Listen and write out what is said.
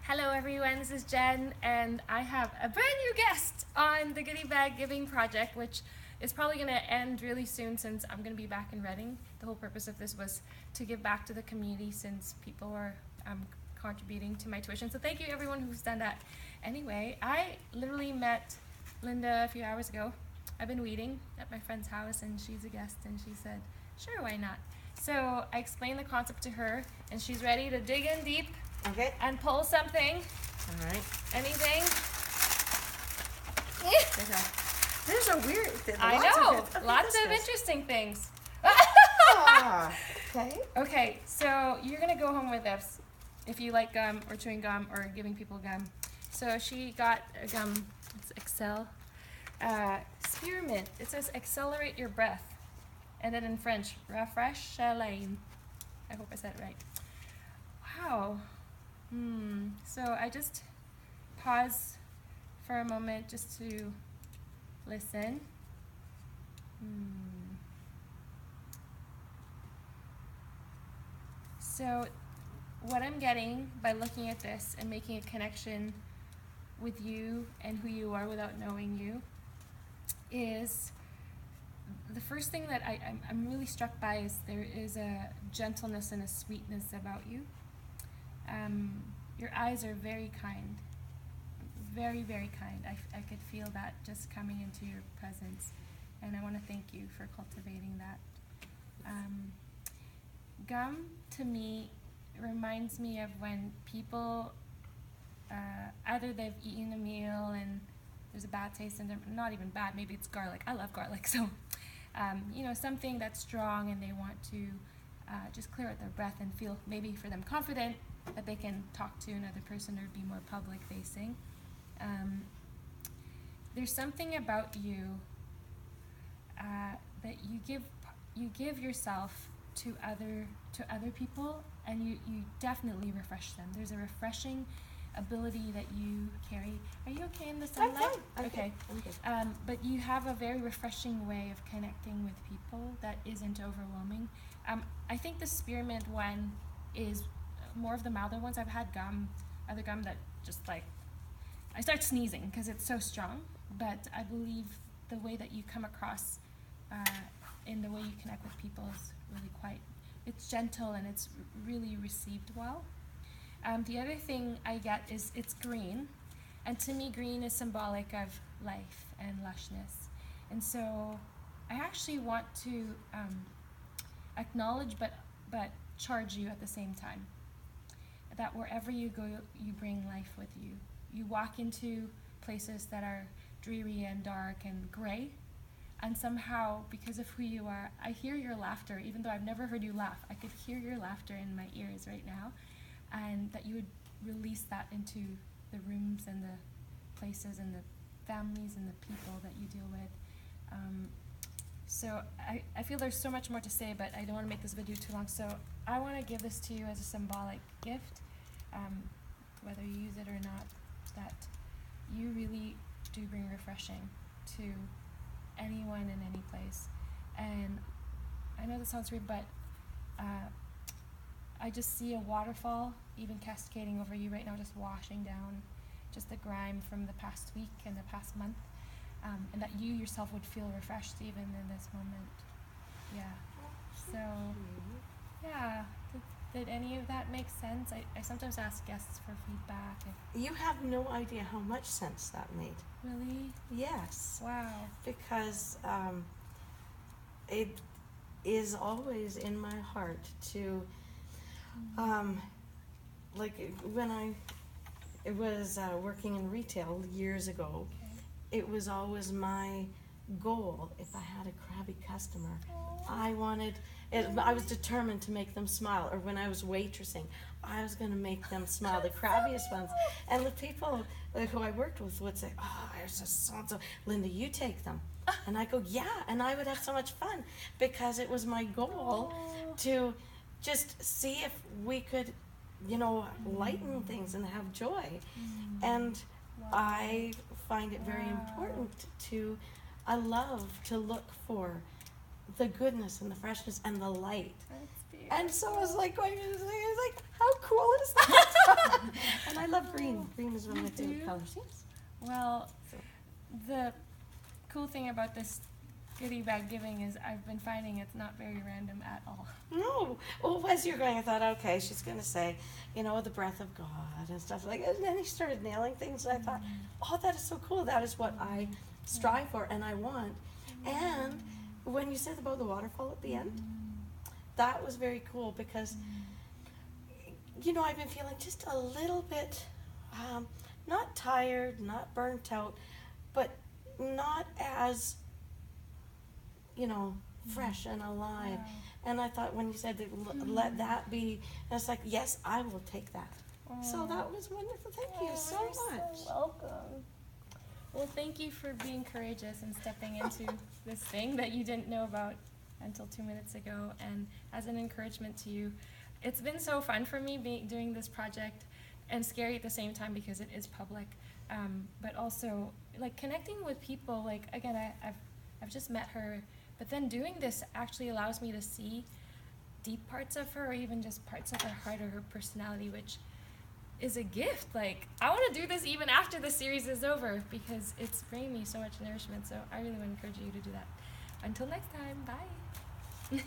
Hello everyone, this is Jen, and I have a brand new guest on the Goody Bag Giving Project, which is probably going to end really soon since I'm going to be back in Reading. The whole purpose of this was to give back to the community since people are contributing to my tuition. So thank you everyone who's done that. Anyway, I literally met Linda a few hours ago. I've been waiting at my friend's house and she's a guest and she said, sure, why not? So I explained the concept to her and she's ready to dig in deep. Okay. And pull something. All right. Anything. There's a weird. I know. Lots of interesting things. Okay. Okay, so you're gonna go home with this if you like gum or chewing gum or giving people gum. So she got a gum. It's Excel. Spearmint. It says accelerate your breath, and then in French, refresh-lane. I hope I said it right. Wow. So I just pause for a moment just to listen. So what I'm getting by looking at this and making a connection with you and who you are without knowing you is the first thing that I'm really struck by is there is a gentleness and a sweetness about you. Your eyes are very kind, very, very kind. I could feel that just coming into your presence, and I want to thank you for cultivating that. Gum, to me, reminds me of when people, either they've eaten a meal and there's a bad taste, and they're not even bad, maybe it's garlic. I love garlic, so, something that's strong and they want to just clear out their breath and feel maybe for them confident that they can talk to another person or be more public facing. There's something about you that you give yourself to other people, and you definitely refresh them. There's a refreshing ability that you carry. Are you okay in the sunlight? I'm okay. good. But you have a very refreshing way of connecting with people that isn't overwhelming. I think the spearmint one is more of the milder ones. I've had other gum that just like, I start sneezing because it's so strong, but I believe the way that you come across in the way you connect with people is really it's gentle and it's really received well. The other thing I get is it's green, and to me green is symbolic of life and lushness. And so I actually want to acknowledge but charge you at the same time. That wherever you go, you bring life with you. You walk into places that are dreary and dark and gray, and somehow, because of who you are, I hear your laughter. Even though I've never heard you laugh, I could hear your laughter in my ears right now, and that you would release that into the rooms and the places and the families and the people that you deal with. So I feel there's so much more to say, but I don't want to make this video too long, so I want to give this to you as a symbolic gift, whether you use it or not, that you really do bring refreshing to anyone in any place. And I know this sounds weird, but I just see a waterfall even cascading over you right now, just washing down just the grime from the past week and the past month. And that you yourself would feel refreshed even in this moment. Yeah. So, yeah. Did any of that make sense? I sometimes ask guests for feedback. You have no idea how much sense that made. Really? Yes. Wow. Because it is always in my heart to, like when I was working in retail years ago, it was always my goal. If I had a crabby customer, I was determined to make them smile. Or when I was waitressing, I was going to make them smile, the crabbiest ones. And the people who I worked with would say, oh, there's just so-and-so. Linda, you take them. And I go, yeah. And I would have so much fun because it was my goal to just see if we could, lighten things and have joy. And I find it very important I love to look for the goodness and the freshness and the light. And so I was like going, how cool is that? And I love green. green is one of my favorite colors. Yes. Well, So. the cool thing about this goodie bag giving is I've been finding it's not very random at all. No. Well, as you're going, I thought, okay, she's going to say, you know, the breath of God and stuff like that. And then he started nailing things, and I thought, oh, that is so cool. That is what I strive for and I want. And when you said about the waterfall at the end, that was very cool because, you know, I've been feeling just a little bit, not tired, not burnt out, but not as, you know, fresh and alive. Wow. And I thought when you said that, let that be, and it's like, yes, I will take that. So that was wonderful. Thank you so You're much. So welcome. Well, thank you for being courageous and stepping into this thing that you didn't know about until 2 minutes ago. And as an encouragement to you, it's been so fun for me doing this project, and scary at the same time because it is public, but also like connecting with people. Like again, I've just met her, but then doing this actually allows me to see deep parts of her, or even just parts of her heart or her personality, which is a gift. Like, I want to do this even after the series is over because it's bringing me so much nourishment. So I really want to encourage you to do that. Until next time, bye.